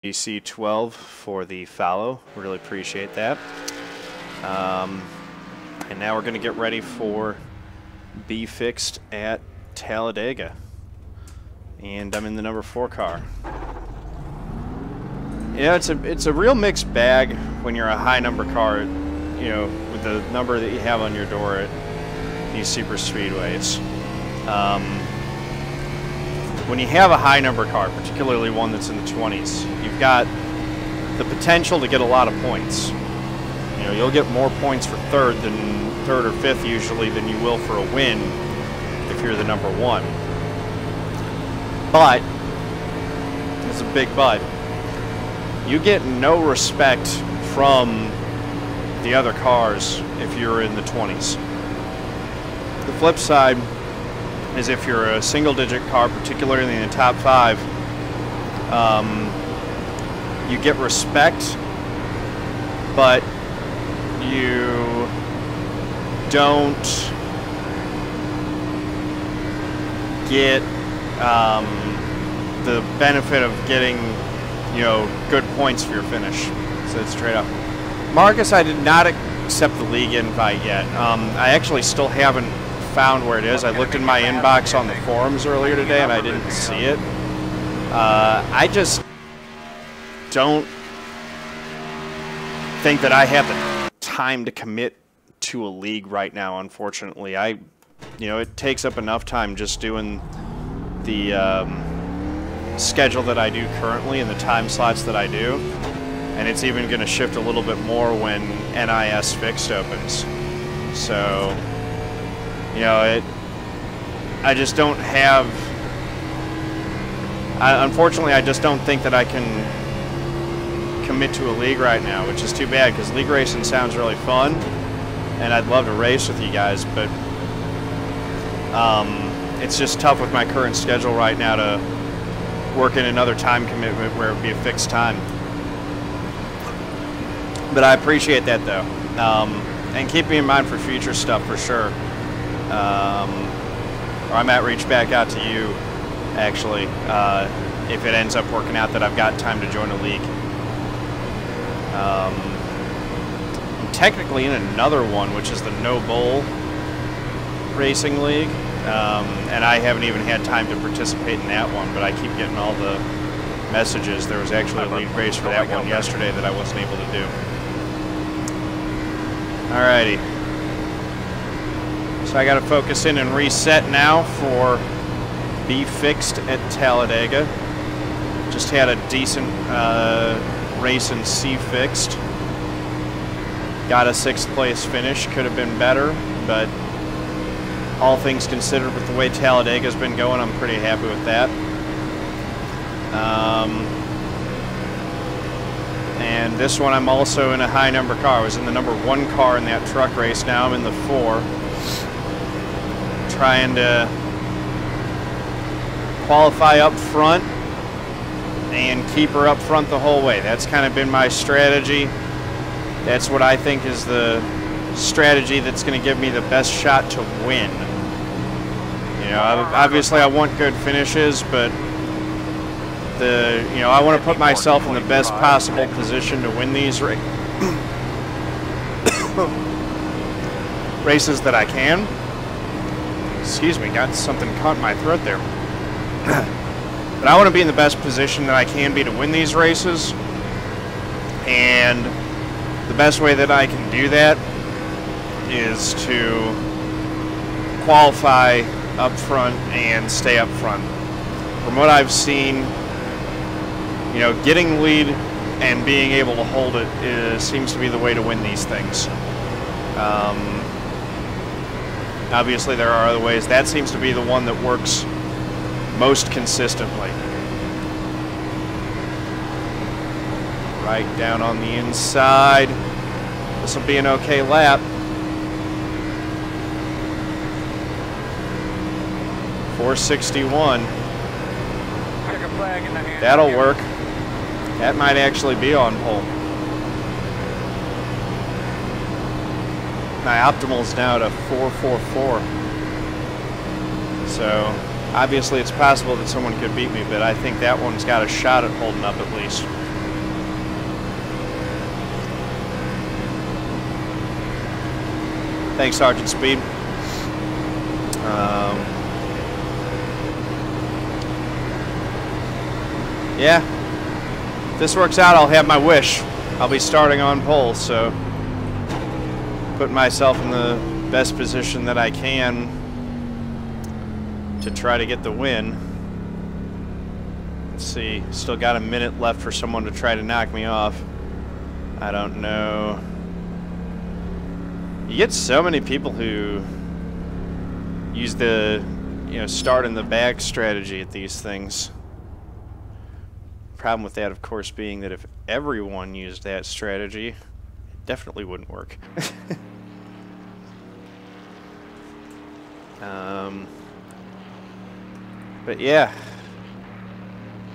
DC12 for the follow. Really appreciate that. And now we're going to get ready for B Fixed at Talladega. And I'm in the number 4 car. Yeah, it's a real mixed bag when you're a high number car, you know, with the number that you have on your door at these super speedways. When you have a high number car, particularly one that's in the 20s, you've got the potential to get a lot of points. You know, you'll get more points for third or fifth usually than you will for a win if you're the number 1. But, there's a big but, you get no respect from the other cars if you're in the 20s. The flip side is if you're a single-digit car, particularly in the top 5, you get respect, but you don't get the benefit of getting, you know, good points for your finish. So it's straight up. Marcus, I did not accept the league invite yet. I actually still haven't found where it is. I looked in my inbox on the forums earlier today and I didn't see it. I just don't think that I have the time to commit to a league right now, unfortunately. You know, it takes up enough time just doing the schedule that I do currently and the time slots that I do, and it's even going to shift a little bit more when NIS Fixed opens. So, you know, I just don't have, unfortunately I just don't think that I can commit to a league right now, which is too bad because league racing sounds really fun and I'd love to race with you guys, but it's just tough with my current schedule right now to work in another time commitment where it would be a fixed time. But I appreciate that though, and keep me in mind for future stuff for sure. Or I might reach back out to you actually if it ends up working out that I've got time to join a league. I'm technically in another one, which is the No Bowl Racing League, and I haven't even had time to participate in that one, but I keep getting all the messages. There was actually a league race for that one yesterday that I wasn't able to do. Alrighty. So I got to focus in and reset now for B Fixed at Talladega. Just had a decent race in C Fixed. Got a 6th place finish. Could have been better, but all things considered with the way Talladega's been going, I'm pretty happy with that. And this one I'm also in a high number car. I was in the number 1 car in that truck race. Now I'm in the 4. Trying to qualify up front and keep her up front the whole way. That's kind of been my strategy. That's what I think is the strategy that's going to give me the best shot to win. You know, obviously I want good finishes, but you know, I want to put myself in the best possible position to win these races that I can. Excuse me, got something caught in my throat there. But I want to be in the best position that I can be to win these races. And the best way that I can do that is to qualify up front and stay up front. From what I've seen, you know, getting lead and being able to hold it seems to be the way to win these things. Obviously, there are other ways. That seems to be the one that works most consistently. Right down on the inside. This will be an okay lap. 461. That'll work. That might actually be on pole. My optimal's now to 444. So obviously it's possible that someone could beat me, but I think that one's got a shot at holding up at least. Thanks, Sergeant Speed. Yeah. If this works out, I'll have my wish. I'll be starting on pole, so putting myself in the best position that I can to try to get the win. Let's see, still got a minute left for someone to try to knock me off. I don't know. You get so many people who use the, start in the back strategy at these things. Problem with that, of course, being that if everyone used that strategy, it definitely wouldn't work. But yeah,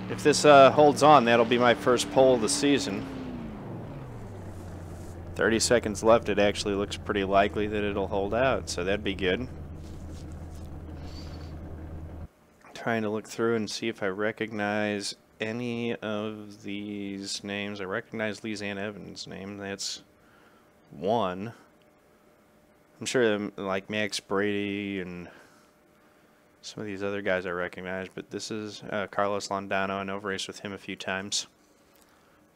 if this holds on, that'll be my first pole of the season. 30 seconds left. It actually looks pretty likely that it'll hold out, so that'd be good. Trying to look through and see if I recognize any of these names. I recognize Lizanne Evans' name. That's one. I'm sure like Max Brady and some of these other guys I recognize, but this is Carlos Londano. I know I've raced with him a few times.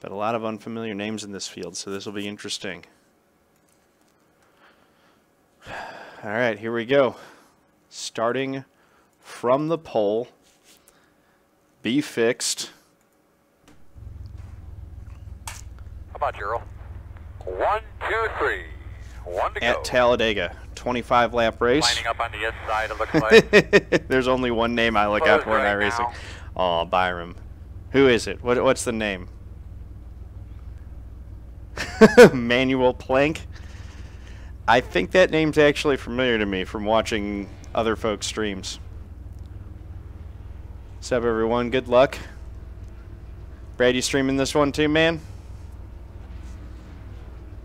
But a lot of unfamiliar names in this field, so this will be interesting. All right, here we go. Starting from the pole, B Fixed. How about Gerald? 1, 2, 3. 1 to go. At Talladega, 25-lap race. Lining up on the inside, it looks like. There's only one name I look out for in iRacing. Oh, Byram. Who is it? What's the name? Manuel Plank. I think that name's actually familiar to me from watching other folks' streams. What's up, everyone? Good luck. Brad, you streaming this one too, man?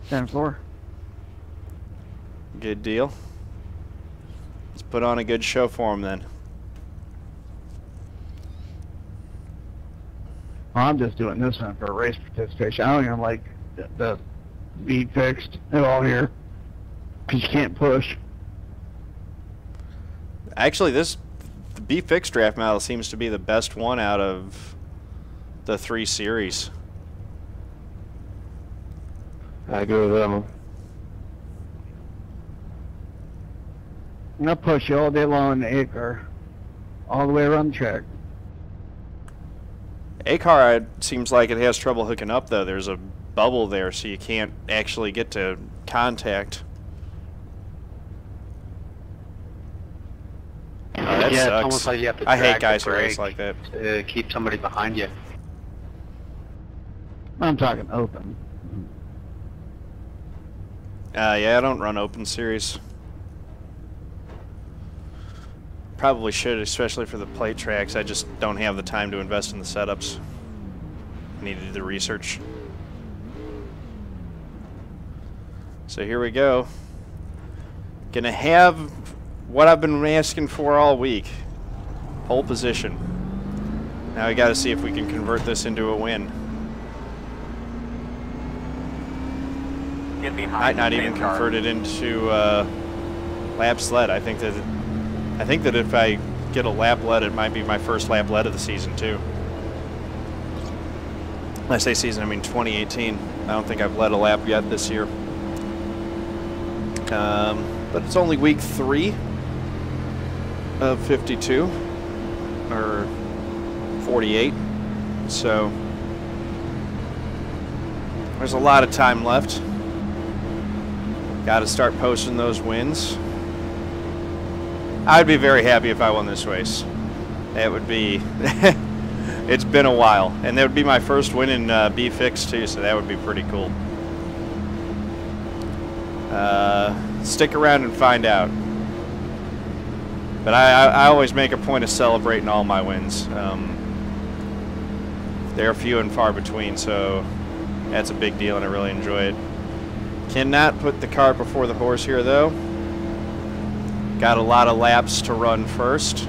10-4. Good deal. Let's put on a good show for him then. Well, I'm just doing this one for race participation. I don't even like the B Fixed at all here, because you can't push. Actually, the B Fixed draft model seems to be the best one out of the 3 series. I agree with them. I'm going to push you all day long in the A car, all the way around the track. A car, it seems like it has trouble hooking up, though. There's a bubble there, so you can't actually get to contact. Oh, that yeah, sucks. it's almost like you have to I drag hate guys the who race brake like that. to keep somebody behind you. I'm talking open. Yeah, I don't run open series. Probably should, especially for the plate tracks. I just don't have the time to invest in the setups. I need to do the research. So here we go. Gonna have what I've been asking for all week. Pole position. Now we gotta see if we can convert this into a win. Might not even convert it into lap sled. I think that if I get a lap led, it might be my first lap led of the season too. When I say season, I mean 2018. I don't think I've led a lap yet this year. But it's only week 3 of 52 or 48, so there's a lot of time left. Got to start posting those wins. I'd be very happy if I won this race. That would be it's been a while, and that would be my first win in B Fixed too, so that would be pretty cool. Stick around and find out. But I always make a point of celebrating all my wins. They're few and far between, so that's a big deal, and I really enjoy it. Cannot put the cart before the horse here, though. Got a lot of laps to run first.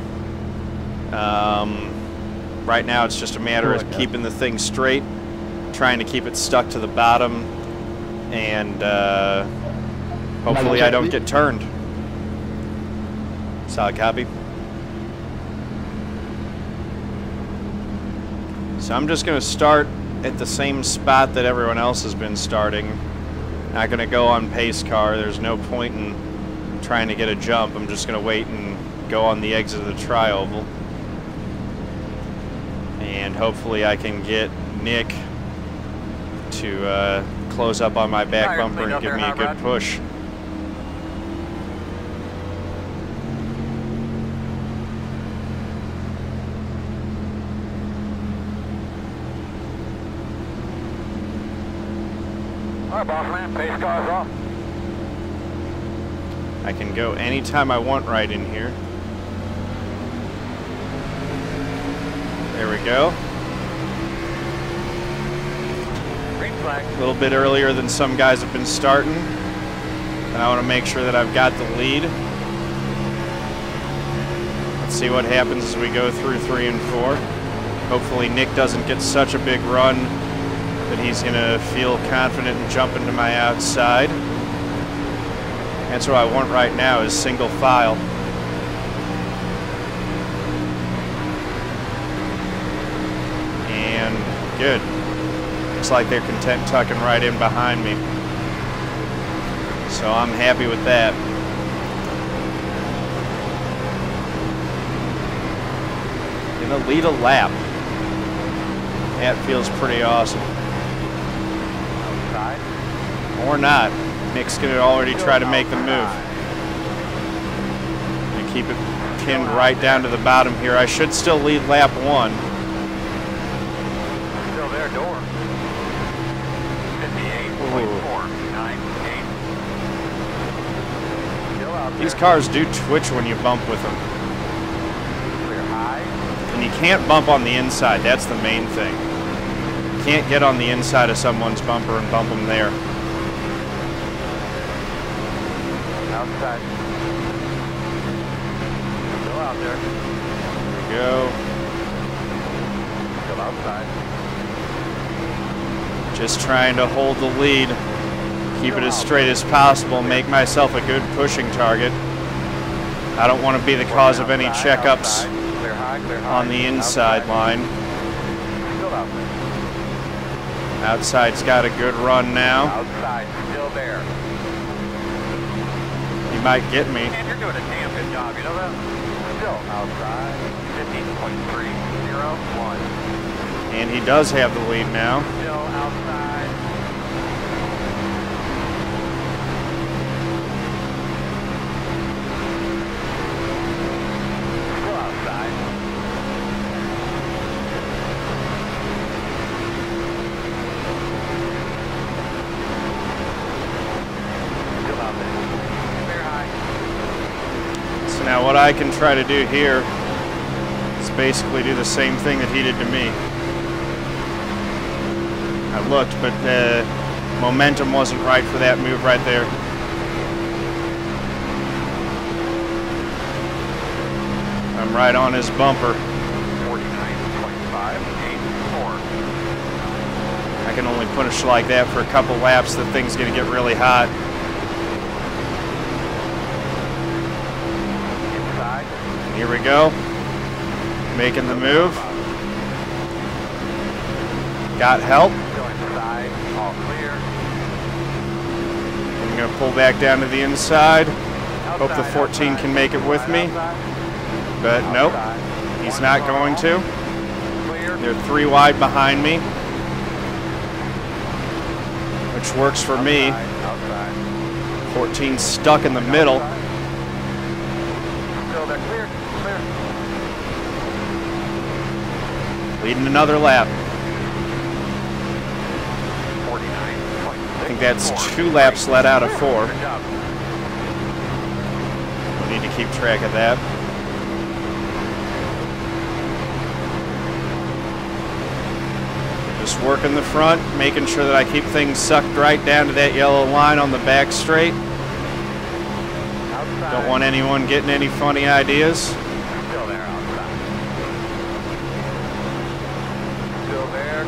Right now, it's just a matter of keeping the thing straight, trying to keep it stuck to the bottom, and Hopefully I don't get turned. Solid copy. So I'm just going to start at the same spot that everyone else has been starting. Not going to go on pace car. There's no point in trying to get a jump. I'm just going to wait and go on the exit of the tri-oval. And hopefully I can get Nick to close up on my back bumper and give me a good push. All right, boss man, pace car's off. I can go anytime I want right in here. There we go. Green flag. A little bit earlier than some guys have been starting. And I want to make sure that I've got the lead. Let's see what happens as we go through 3 and 4. Hopefully Nick doesn't get such a big run that he's going to feel confident in jumping to my outside. That's what I want right now, is single file. And good. Looks like they're content tucking right in behind me. So I'm happy with that. Gonna lead a lap. That feels pretty awesome. Or not. Nick's gonna already try to make the move. Gonna keep it pinned right down to the bottom here. I should still lead lap 1. Still there, door. 58.498. Still out there. These cars do twitch when you bump with them. Clear high. And you can't bump on the inside. That's the main thing. You can't get on the inside of someone's bumper and bump them there. Outside. Still out there. There we go. Still outside. Just trying to hold the lead. Keep it as straight as possible. Make myself a good pushing target. I don't want to be the cause of any checkups Clear high, clear high. on the inside line. Still out there. Outside's got a good run now. Outside. Still there. He might get me. And you're doing a damn good job, you know that? Still outside. 15.301. And he does have the lead now. Still outside. Still outside. Still out there. Clear high. So now what I can try to do here is basically do the same thing that he did to me. I looked, but momentum wasn't right for that move right there. I'm right on his bumper. 49.584. I can only push like that for a couple laps. The thing's going to get really hot. Inside. Here we go. Making the move. Got help. Still inside. All clear. I'm going to pull back down to the inside. Hope the Outside, 14 outside. can make it with me. Outside. But nope, Outside. he's One not car going off. to. Clear. They're 3 wide behind me, which works for me. Outside. 14 stuck in the middle. Still there. Clear. Clear. Leading another lap. 49.6. I think that's 2 laps let out of 4. Good job. We need to keep track of that. Just working the front, making sure that I keep things sucked right down to that yellow line on the back straight. Outside. Don't want anyone getting any funny ideas. Still there. Outside. Still there.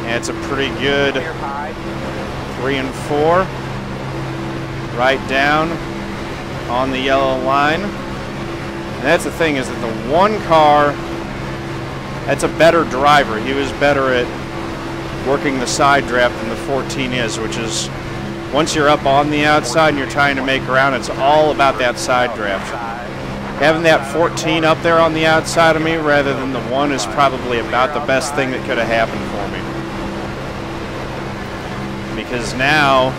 Yeah, it's a pretty good Clear high. 3 and 4. right down on the yellow line. And that's the thing, is that the one car, that's a better driver. He was better at working the side draft than the 14 is, which is, once you're up on the outside and you're trying to make ground, it's all about that side draft. Having that 14 up there on the outside of me rather than the 1 is probably about the best thing that could have happened for me. Because now,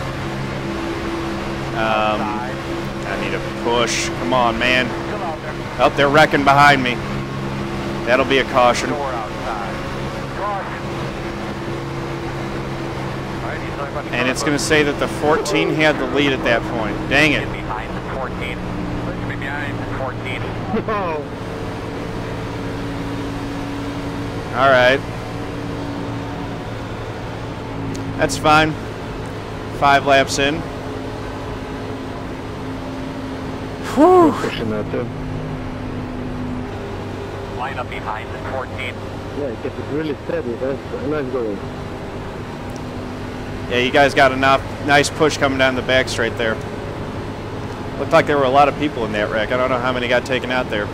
I need a push. Come on, man. Oh, they're wrecking behind me. That'll be a caution. And it's going to say that the 14 had the lead at that point. Dang it. All right. That's fine. 5 laps in. Whew. Pushing that too. Line up behind the 14. Yeah, it gets really steady. That's nice going. Yeah, you guys got a nice push coming down the back straight there. Looked like there were a lot of people in that wreck. I don't know how many got taken out there.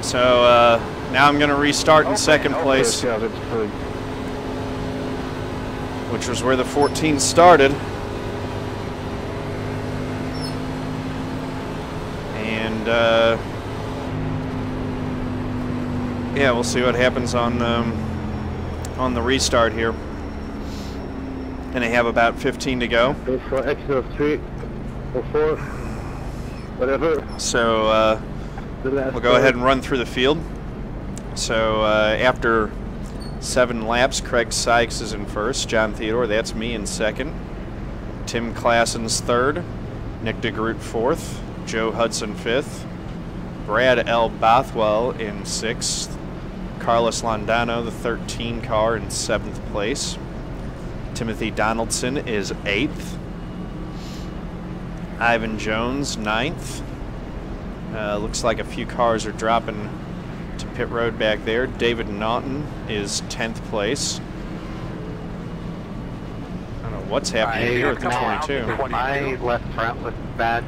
So now I'm going to restart in second place, which was where the 14 started. And yeah, we'll see what happens on the restart here. And they have about 15 to go. For extra 3 or 4, whatever. So we'll go ahead and run through the field. So after 7 laps, Craig Sykes is in first. John Theodore, that's me, in second. Tim Klassen's third. Nick DeGroot fourth. Joe Hudson fifth. Brad L. Bothwell in sixth. Carlos Landano, the 13 car, in 7th place. Timothy Donaldson is 8th. Ivan Jones, 9th. Looks like a few cars are dropping to pit road back there. David Naughton is 10th place. I don't know what's happening here at the 22. My left front looks bad.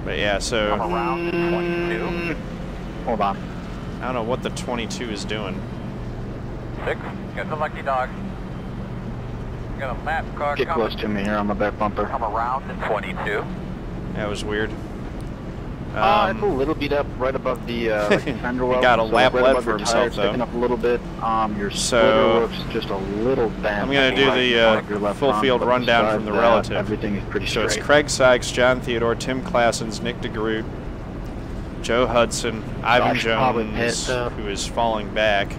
But yeah, so Around 22. Hold on. I don't know what the 22 is doing. 6, get the lucky dog. Got a lap car Get coming. close to me here on my back bumper. Come around the 22. That was weird. It's a little beat up right above the fender well. He got a lap right left above for your himself, tires, though. sticking up a little bit. Your So, splitter looks just a little bent. I'm going to do the full field rundown from the relative. Everything is pretty So straight. it's Craig Sykes, John Theodore, Tim Klassens, Nick DeGroot, Joe Hudson, Ivan Jones, who is falling back,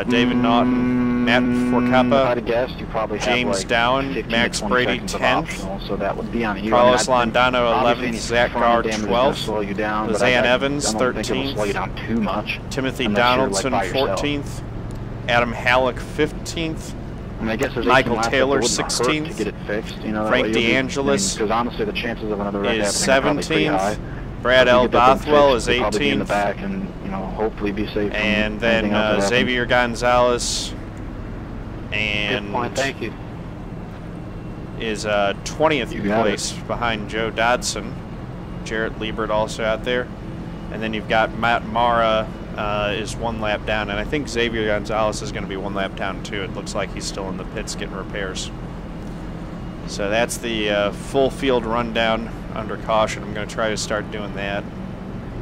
David Naughton, Matt Forcappa, you probably James have like Dowen, 15 Max to 20 Brady, seconds of 10th. optional, so that would be on you. Carlos I mean, Landano, obviously 11th, Zach Gard, 12th, slow you down, but Lizanne I Evans, don't think it'll 13th, slow you down too much. Timothy unless you're, Donaldson, like, by yourself. 14th, Adam Halleck, 15th, I mean, I guess there's Michael 18 laps, Taylor, it wouldn't hurt 16th. to get it fixed, you know, that Frank way you'll be- DeAngelis because honestly, the chances of another wreck is happening are probably pretty 17th. high. Brad If you L. get that thing Bothwell fixed, is you'll probably be in the 18th. back and, you know, hopefully be safe from And then anything else that happens. Xavier Gonzalez Good point, thank you. is 20th You got place behind Joe Dodson. Jarrett Liebert also out there. And then you've got Matt Mara is 1 lap down. And I think Xavier Gonzalez is going to be 1 lap down too. It looks like he's still in the pits getting repairs. So that's the full field rundown under caution. I'm going to try to start doing that.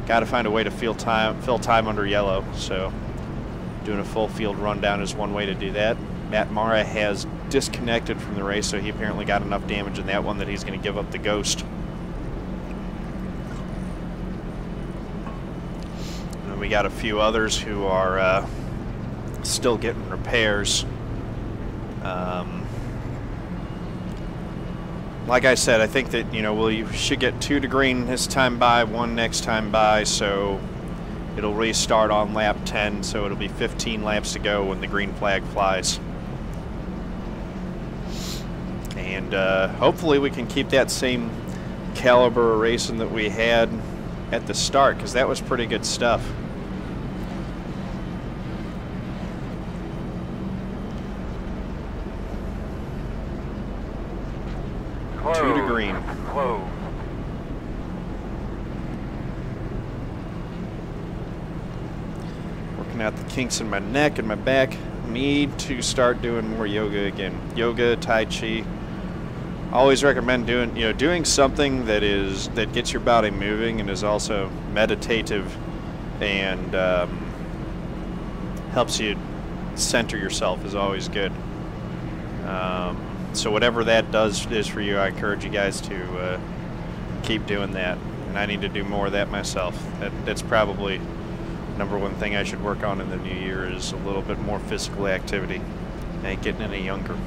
Got to find a way to fill time under yellow. So doing a full field rundown is one way to do that. Matt Mara has disconnected from the race, so he apparently got enough damage in that one that he's going to give up the ghost. And we got a few others who are still getting repairs. Like I said, I think that, you know, we should get 2 to green this time by, 1 next time by, so it'll restart on lap 10, so it'll be 15 laps to go when the green flag flies. And hopefully we can keep that same caliber of racing that we had at the start, because that was pretty good stuff. Close. 2 to green. Close. Working out the kinks in my neck and my back. Need to start doing more yoga again. Yoga, Tai Chi. Always recommend doing something that gets your body moving and is also meditative and helps you center yourself is always good. So whatever that is for you, I encourage you guys to keep doing that. And I need to do more of that myself. That's probably #1 thing I should work on in the new year is a little bit more physical activity. I ain't getting any younger.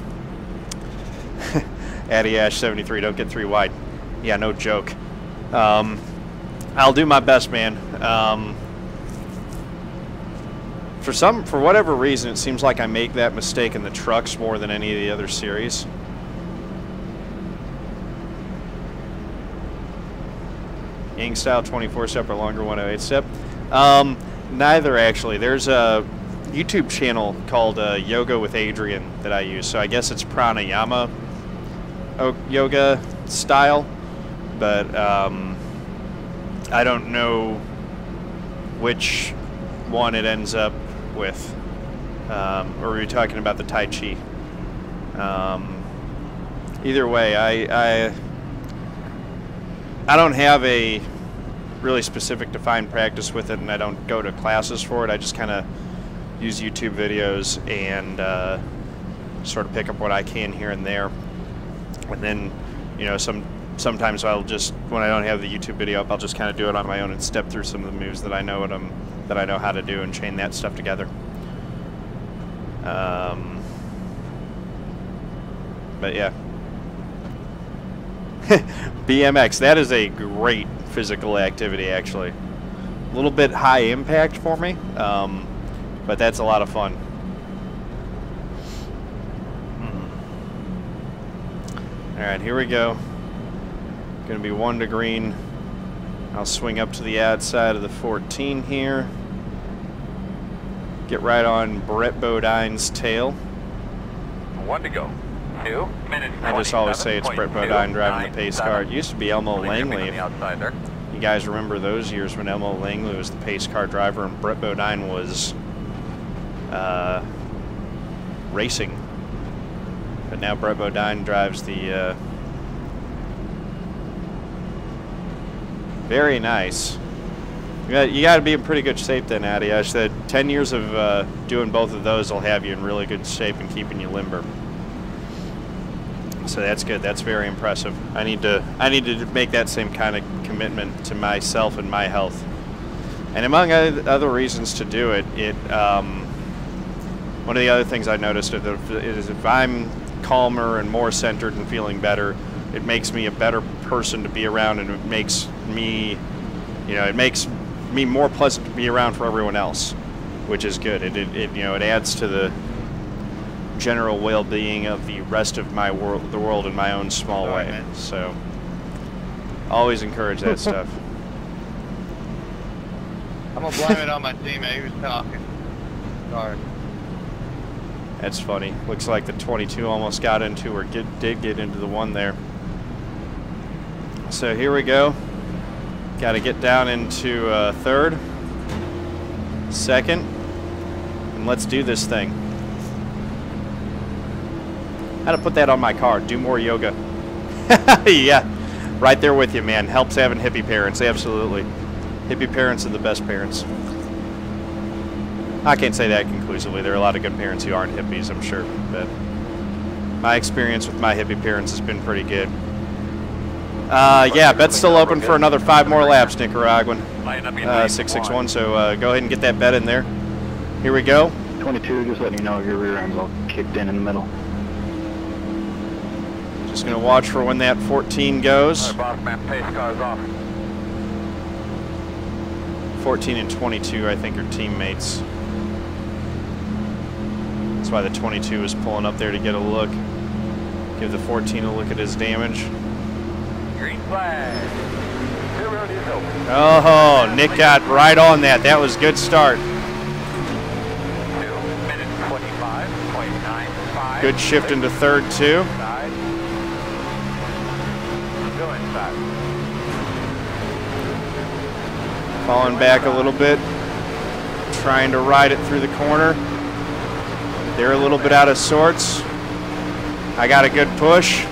Addy Ash 73, don't get 3 wide. Yeah, no joke. I'll do my best, man. For whatever reason, it seems like I make that mistake in the trucks more than any of the other series. Yang style 24 step or longer 108 step. Neither actually. There's a YouTube channel called Yoga with Adrian that I use. So I guess it's pranayama yoga style, but I don't know which one it ends up with. Or were we talking about the Tai Chi? Either way, I don't have a really specific defined practice with it, and I don't go to classes for it. I just kind of use YouTube videos and sort of pick up what I can here and there. And then, sometimes I'll just, when I don't have the YouTube video up, I'll just kind of do it on my own and step through some of the moves that I know how to do and chain that stuff together. But yeah. BMX, that is a great physical activity, actually. A little bit high impact for me, but that's a lot of fun. Alright, here we go. Gonna be 1 to green. I'll swing up to the outside of the 14 here. Get right on Brett Bodine's tail. 1 to go. 2 minutes. I just always say it's Brett Bodine driving the pace car. It used to be Elmo Langley. You guys remember those years when Elmo Langley was the pace car driver and Brett Bodine was racing. But now Brett Bodine drives the very nice. You got to be in pretty good shape then, Addy. I said 10 years of doing both of those will have you in really good shape and keeping you limber. So that's good. That's very impressive. I need to make that same kind of commitment to myself and my health. And among other reasons to do it, one of the other things I noticed is if I'm calmer and more centered and feeling better, it makes me a better person to be around, and it makes me, it makes me more pleasant to be around for everyone else, which is good. It adds to the general well-being of the rest of the world in my own small way. Man. So always encourage that stuff. I'm gonna blame it on my teammate who's talking. Sorry. That's funny. Looks like the 22 almost got into, or did get into the 1 there. So here we go. Got to get down into 3rd, 2nd, and let's do this thing. How to put that on my car? Do more yoga. Yeah, right there with you, man. Helps having hippie parents, absolutely. Hippie parents are the best parents. I can't say that conclusively. There are a lot of good parents who aren't hippies, I'm sure, but my experience with my hippie parents has been pretty good. Yeah, bet's still open for another 5 more laps, Nicaraguan. 661, so go ahead and get that bet in there. Here we go. 22, just letting you know your rear end's all kicked in the middle. Just going to watch for when that 14 goes. 14 and 22, I think, are teammates. That's why the 22 is pulling up there to get a look. Give the 14 a look at his damage. Green flag. 2 road is open. Oh, Nick got right on that. That was a good start. 2 minutes 25.95. Good shift into third, too. Inside. Go inside. Falling back a little bit. Trying to ride it through the corner. They're a little bit out of sorts. I got a good push.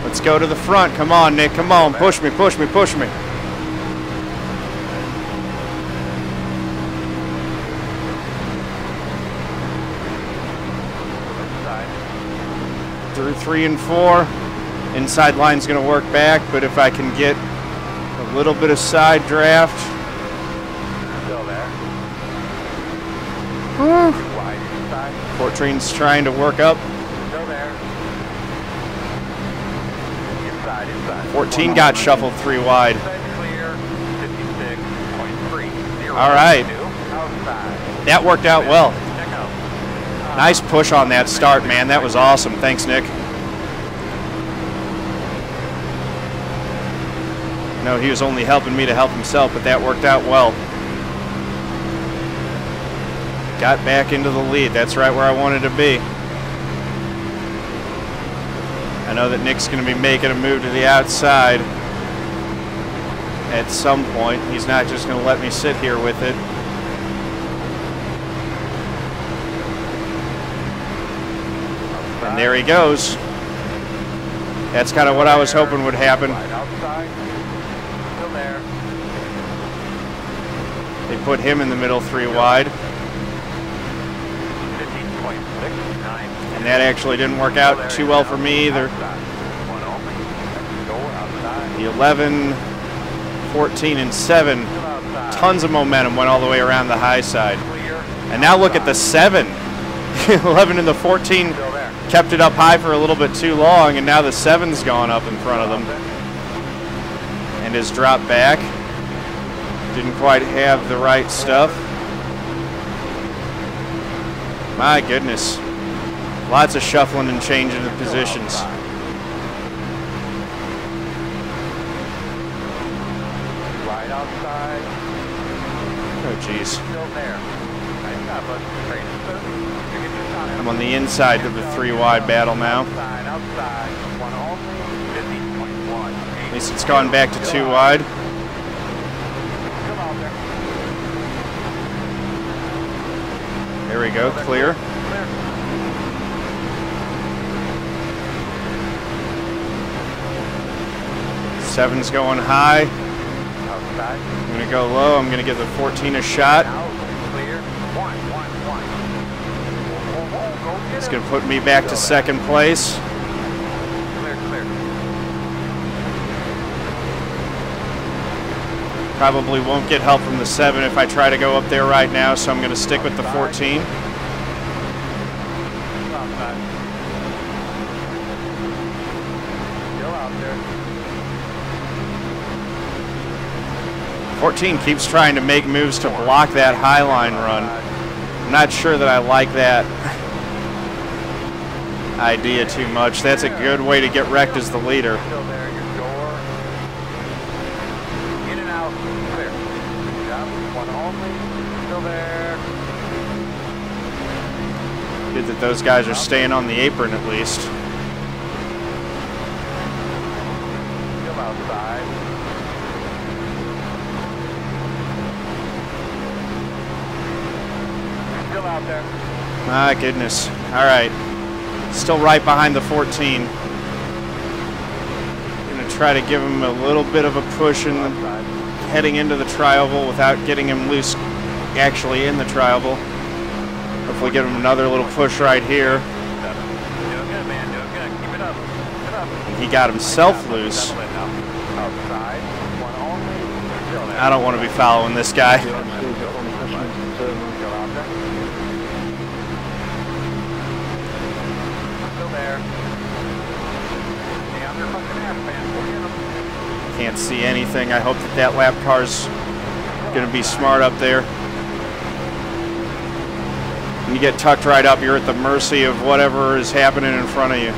Let's go to the front. Come on, Nick. Come on. Push me, push me, push me. Through 3 and 4. Inside line's going to work back, but if I can get a little bit of side draft. Still there. Whew. Wide inside. 14's trying to work up. Still there. Inside, inside. 14 got shuffled 3 wide. Clear. 56.30. All right. Outside. That worked out well. Check out. Nice push on that start, man. That was awesome. Thanks, Nick. No, he was only helping me to help himself, but that worked out well. Got back into the lead. That's right where I wanted to be. I know that Nick's going to be making a move to the outside at some point. He's not just going to let me sit here with it. And there he goes. That's kind of what I was hoping would happen. Right outside. Still there. They put him in the middle 3 wide. 15.69. And that actually didn't work out too well for me either. One only. Go outside. The 11, 14, and 7. Still outside. Tons of momentum went all the way around the high side. Clear. And now look at the 7. 11 and the 14 Still there. kept it up high for a little bit too long, and now the 7's gone up in front of them and has dropped back. Didn't quite have the right stuff. My goodness. Lots of shuffling and changing of positions. Right outside. Oh, geez. Still there. Nice job, bud. Great, sir. You get your shot. I'm on the inside of the 3 wide battle now. Outside, outside. One only. 50.1. At least it's gone back to 2 wide. Still out there. There we go, clear. Clear. 7's going high. Outside. I'm going to go low. I'm going to give the 14 a shot. Out. Clear. One. Go get It's it. going to put me back to 2nd place. Clear. Probably won't get help from the 7 if I try to go up there right now, so I'm going to stick with the 14. Still outside. Still out there. 14 keeps trying to make moves to block that high line run. I'm not sure that I like that idea too much. That's a good way to get wrecked as the leader. Still there, your door. In and out, clear. Good job. One only. Still there. Good that those guys are staying on the apron at least. Still outside. Still out there. My goodness. All right. Still right behind the 14. Going to try to give him a little bit of a push in the, heading into the tri-oval without getting him loose actually in the tri-oval. Hopefully get him another little push right here. Doing good, man. Doing good. Keep it up. Keep it up. He got himself loose. Settle in now. Outside. One only. Still there. I don't want to be following this guy. Still out there. Still there. Stay on your fucking ass, man. We're in them. Can't see anything. I hope that that lap car's going to be smart up there. When you get tucked right up, you're at the mercy of whatever is happening in front of you.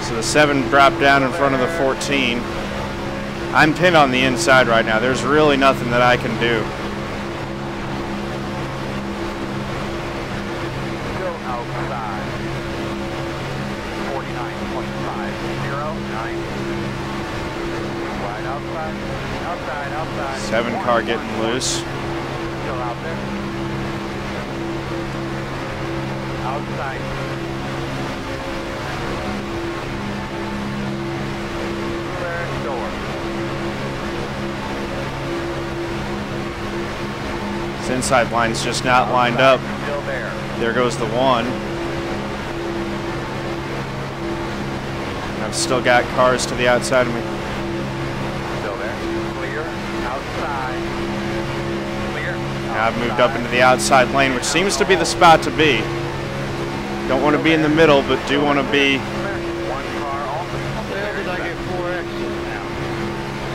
So the 7 dropped down in front of the 14. I'm pinned on the inside right now. There's really nothing that I can do. Still outside. 49.509. Wide outside. Outside. 7 car getting loose. Still out there. Outside. Clear door. This inside line's just not lined up. Still there. There goes the 1. I've still got cars to the outside of me. Still there. Clear. Outside. Clear. Now I've moved up into the outside lane, which seems to be the spot to be. Don't want to be in the middle, but do want to be. One car off. Where did I get 4 exits now?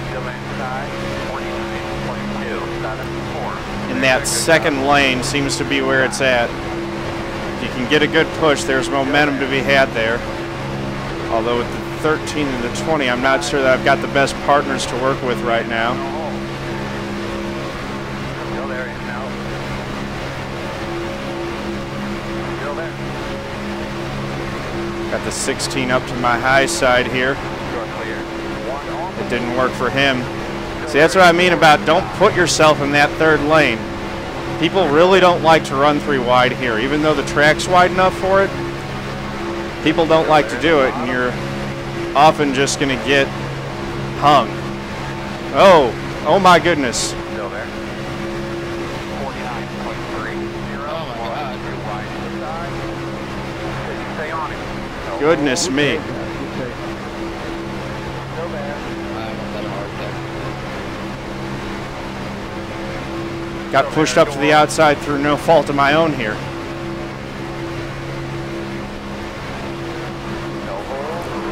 Still inside. 49.274. In that second lane seems to be where it's at. If you can get a good push, there's momentum to be had there. Although with the 13 and the 20, I'm not sure that I've got the best partners to work with right now. Still there, in and out. Still there. Got the 16 up to my high side here. You're clear. One off. It didn't work for him. See, that's what I mean about don't put yourself in that third lane. People really don't like to run 3 wide here, even though the track's wide enough for it. People don't like to do it, and you're often just going to get hung. Oh my goodness. Still there. 49.30. Oh my God. Wide inside. Stay on it. Goodness me. Still there. Got pushed up to the outside through no fault of my own here.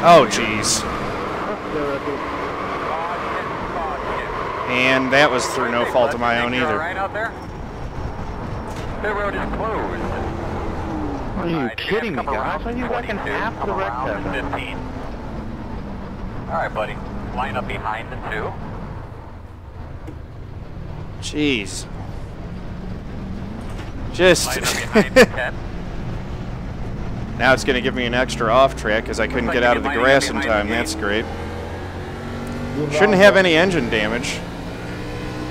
Oh, jeez. And that was through no fault of my own either. Right out there. The road is closed. Are you kidding me, guys? Are you working half the wreck time? 15. All right, buddy. Line up behind the 2. Jeez. Just. Line up behind the 10. Now it's going to give me an extra off track because I couldn't get out of the grass in time. That's great. Shouldn't have any engine damage.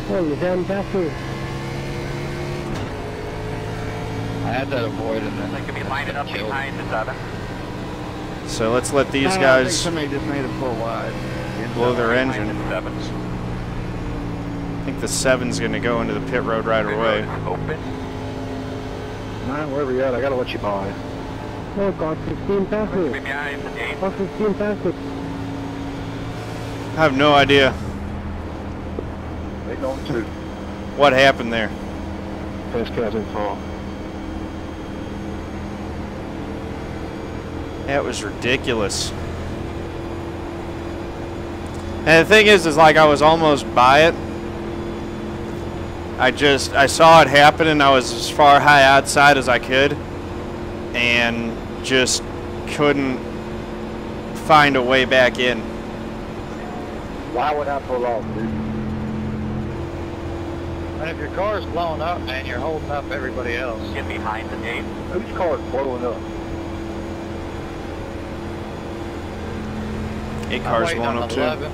I had that avoided. They could be lining up behind the 7. So let's let these I think guys somebody just made it full wide. blow their Behind engine. the 7s. I think the 7's going to go into the pit road right away. Open. Man, wherever you're at, I gotta let you by. Oh God, 15 passes. Be behind the 8. Oh, 15 passes. I have no idea They going to what happened there. first cabin fall. That was ridiculous. And the thing is like I was almost by it. I saw it happen and I was as far high outside as I could and just couldn't find a way back in. Why would I pull off, dude? And if your car's blowing up, man, you're holding up everybody else. Get behind the 8. Whose car's blowing up? 8 cars waiting blowing on up the too. 11.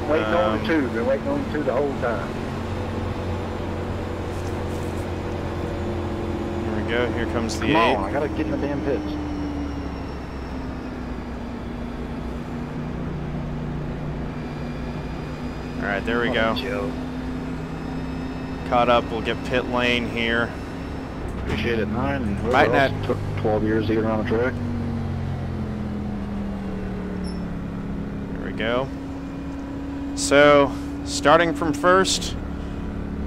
Waiting on the 2. Been waiting on the 2 the whole time. Here we go. Here comes the Come 8. on, I gotta get in the damn pits. All right, there we go. Joe. Caught up. We'll get pit lane here. Appreciate it, 9. And whoever Might else not- took 12 years to get around the track. There we go. So, starting from first,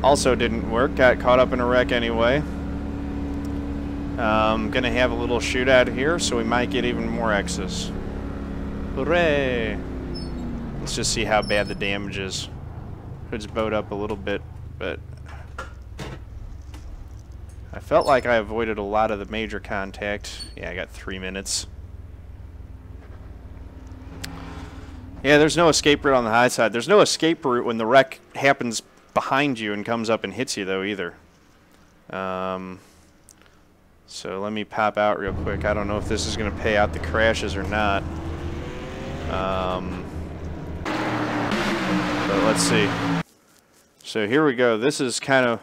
also didn't work. Got caught up in a wreck anyway. Gonna have a little shootout here, so we might get even more X's. Hooray! Let's just see how bad the damage is. Hood's bowed up a little bit, but I felt like I avoided a lot of the major contact. Yeah, I got 3 minutes. Yeah, there's no escape route on the high side. There's no escape route when the wreck happens behind you and comes up and hits you, though, either. So let me pop out real quick. I don't know if this is going to pay out the crashes or not. But let's see. So here we go. This is kind of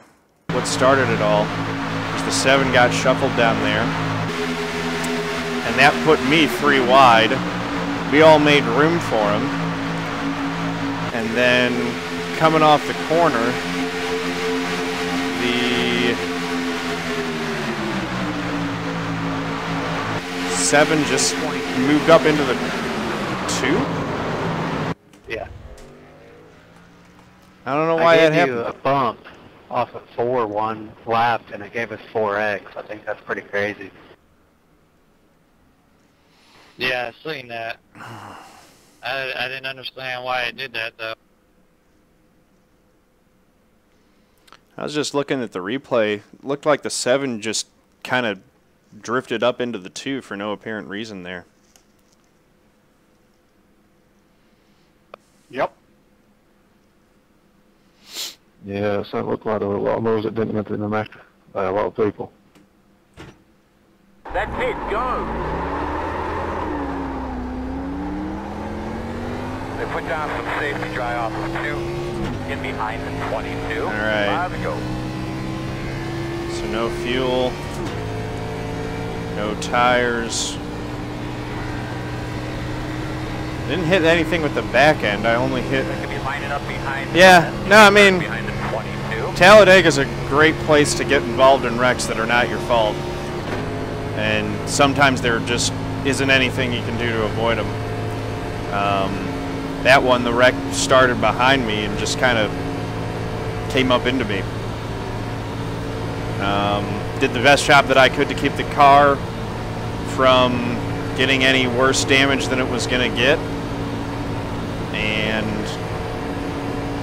what started it all. The 7 got shuffled down there. And that put me 3 wide. We all made room for him. And then coming off the corner, the 7 just moved up into the 2? Yeah. I don't know why that happened. I gave you a bump off of 4-1 lap, and it gave us 4X. I think that's pretty crazy. Yeah, I seen that. I didn't understand why it did that, though. I was just looking at the replay. It looked like the 7 just kind of drifted up into the 2 for no apparent reason there. Yep. Yeah, so it looked like there were a lot of those that didn't enter in the match by a lot of people. That's it, go! They put down some safety dry off of 2. Get behind the 22. All right. 5 to go. So no fuel, no tires. Didn't hit anything with the back end. I only hit. They could be lining up behind. Yeah, no, I mean, Behind the 22. Talladega's a great place to get involved in wrecks that are not your fault. And sometimes there just isn't anything you can do to avoid them. That one, the wreck started behind me and just kind of came up into me. Did the best job that I could to keep the car from getting any worse damage than it was going to get. And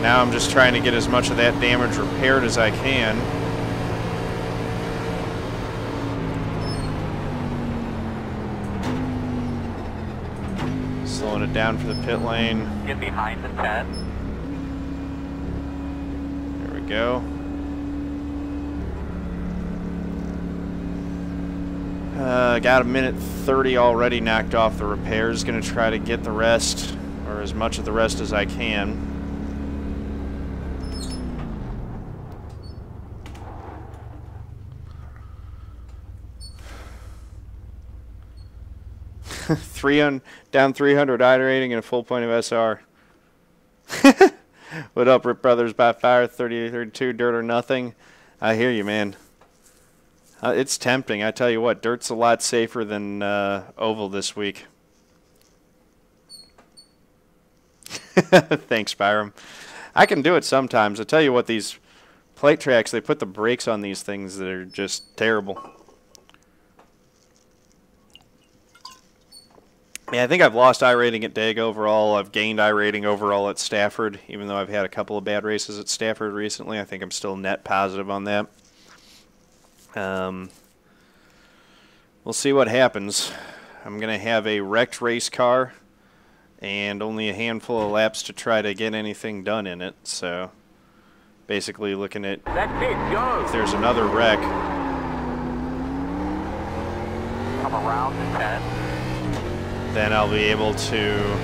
now I'm just trying to get as much of that damage repaired as I can. Slowing it down for the pit lane. Get behind the 10. There we go. Got a minute 30 already knocked off the repairs. Gonna try to get the rest, or as much of the rest as I can. Down 300 iRating and a full point of SR. What up, Rip Brothers by Fire 3032, dirt or nothing? I hear you, man. It's tempting. I tell you what, dirt's a lot safer than oval this week. Thanks, Byram. I can do it sometimes. I tell you what, these plate tracks, they put the brakes on these things that are just terrible. Yeah, I think I've lost iRating at Dega overall. I've gained iRating overall at Stafford, even though I've had a couple of bad races at Stafford recently. I think I'm still net positive on that. We'll see what happens. I'm going to have a wrecked race car and only a handful of laps to try to get anything done in it. So basically looking at if there's another wreck. Come around the 10. Then I'll be able to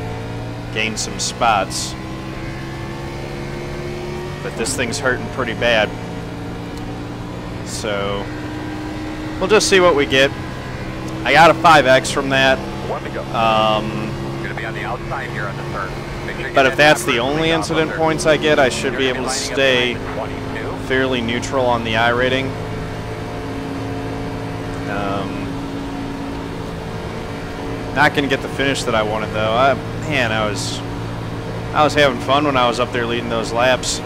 gain some spots. But this thing's hurting pretty bad. So we'll just see what we get. I got a 5X from that. 1 to go. Going to be on the outside here on the turn. Make sure you But get if that's that the number only off incident under. points I get, I should You're be gonna able to lining up stay behind the 22. fairly neutral on the iRating. Not going to get the finish that I wanted, though. Man, I was having fun when I was up there leading those laps.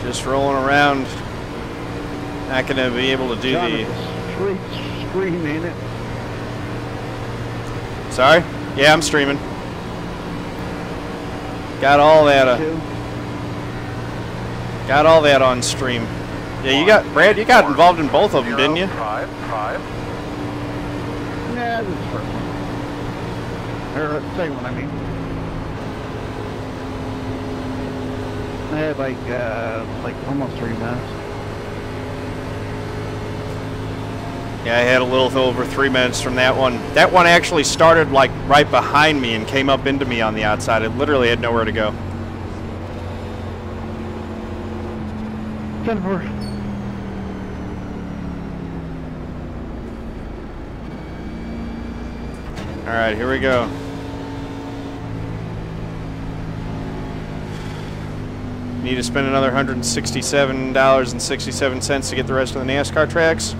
Just rolling around. Not going to be able to do the... Scream in it. Sorry? Yeah, I'm streaming. Got all that Got all that on stream. Yeah, you got, Brad, you got involved in both of them, didn't you? 5, 5. Yeah, this is the first one. Or the second one, I mean. I had like almost 3 minutes. Yeah, I had a little over 3 minutes from that one. That one actually started like right behind me and came up into me on the outside. I literally had nowhere to go. 10-4. All right, here we go. Need to spend another $167.67 to get the rest of the NASCAR tracks.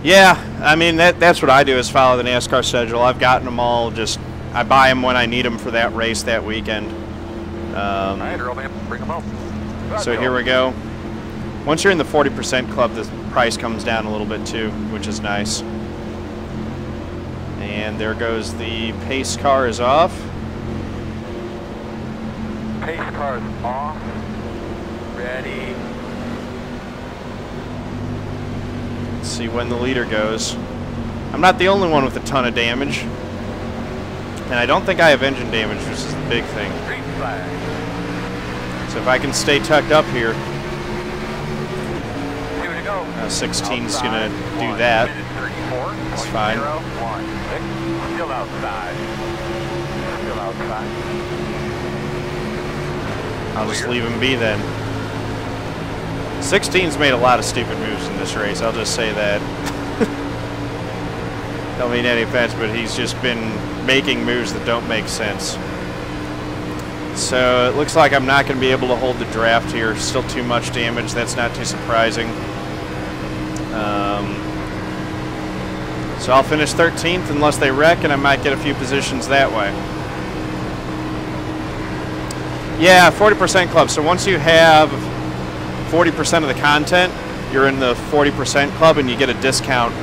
Yeah, I mean, that's what I do is follow the NASCAR schedule. I've gotten them all, just I buy them when I need them for that race that weekend. All right, Earl, man, bring them up. So here we go. Once you're in the 40% club, the price comes down a little bit too, which is nice. And there goes the pace car is off. Pace car is off. Ready. Let's see when the leader goes. I'm not the only one with a ton of damage. And I don't think I have engine damage, which is the big thing. Green flag. So if I can stay tucked up here, Here we go. 16's going to do 1 that. minute 34. That's fine. 0.16. Still outside. Still outside. I'll just leave him be then. 16's made a lot of stupid moves in this race, I'll just say that. Don't mean any offense, but he's just been making moves that don't make sense. So it looks like I'm not going to be able to hold the draft here. Still too much damage. That's not too surprising. So I'll finish 13th unless they wreck, and I might get a few positions that way. Yeah, 40% club. So once you have 40% of the content, you're in the 40% club, and you get a discount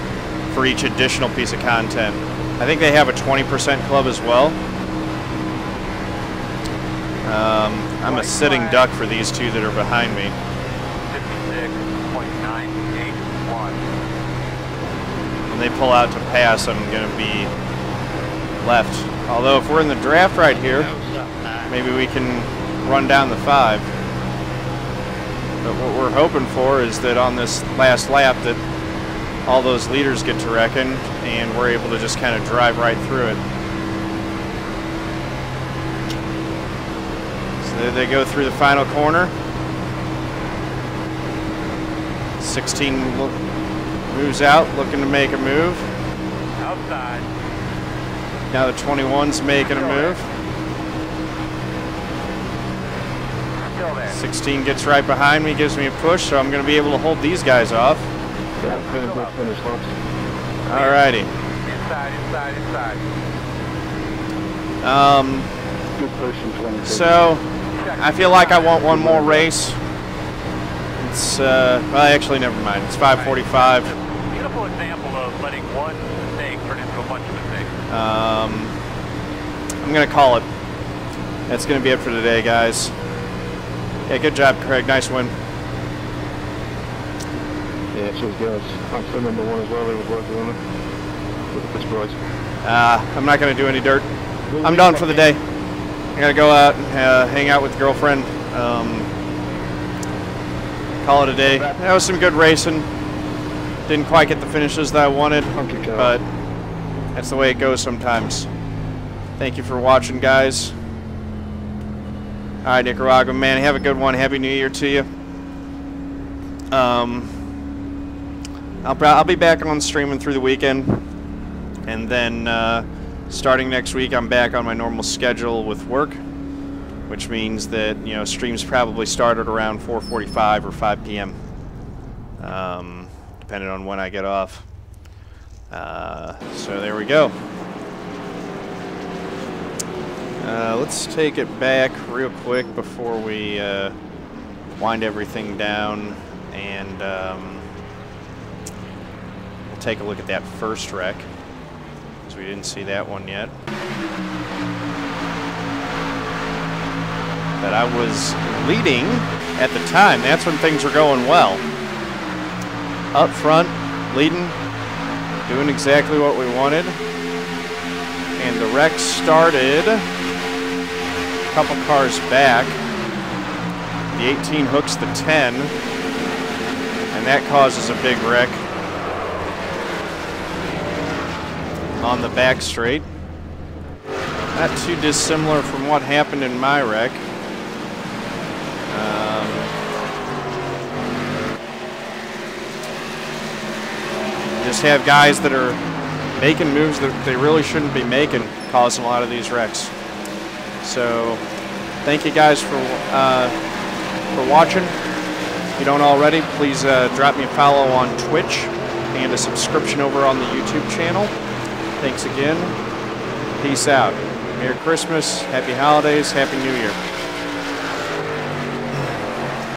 for each additional piece of content. I think they have a 20% club as well. I'm a sitting duck for these two that are behind me. 56.981. When they pull out to pass, I'm going to be left. Although if we're in the draft right here, maybe we can run down the 5. But what we're hoping for is that on this last lap that all those leaders get to reckon and we're able to just kind of drive right through it. So there they go through the final corner. 16 moves out, looking to make a move. Outside. Now the 21's making a move. Still there. 16 gets right behind me, gives me a push, so I'm going to be able to hold these guys off. Finish last. Alrighty. Inside. Good push in 20. So I feel like I want one more race. It's well, actually, never mind. It's 5:45. Beautiful example of letting one mistake turn into a bunch of mistakes. I'm gonna call it. That's gonna be it for today, guys. Yeah, good job, Craig. Nice win. Yeah, she was good. I'm still number 1 as well. It was worth doing it. With the price. I'm not gonna do any dirt. I'm done for the day. I gotta go out and hang out with the girlfriend. Call it a day. That was some good racing. Didn't quite get the finishes that I wanted, but that's the way it goes sometimes. Thank you for watching, guys. All right, Nicaragua, man, have a good one. Happy New Year to you. I'll be back on streaming through the weekend, and then starting next week, I'm back on my normal schedule with work, which means that, you know, streams probably start at around 4:45 or 5 p.m. Depending on when I get off. So there we go. Let's take it back real quick before we wind everything down, and we'll take a look at that first wreck, because we didn't see that one yet. that I was leading at the time. That's when things were going well. Up front, leading, doing exactly what we wanted. And the wreck started a couple cars back. The 18 hooks the 10, and that causes a big wreck on the back straight. Not too dissimilar from what happened in my wreck. Just have guys that are making moves that they really shouldn't be making, causing a lot of these wrecks. So thank you guys for watching. If you don't already, please drop me a follow on Twitch and a subscription over on the YouTube channel. Thanks again. Peace out. Merry Christmas, Happy Holidays, Happy New Year.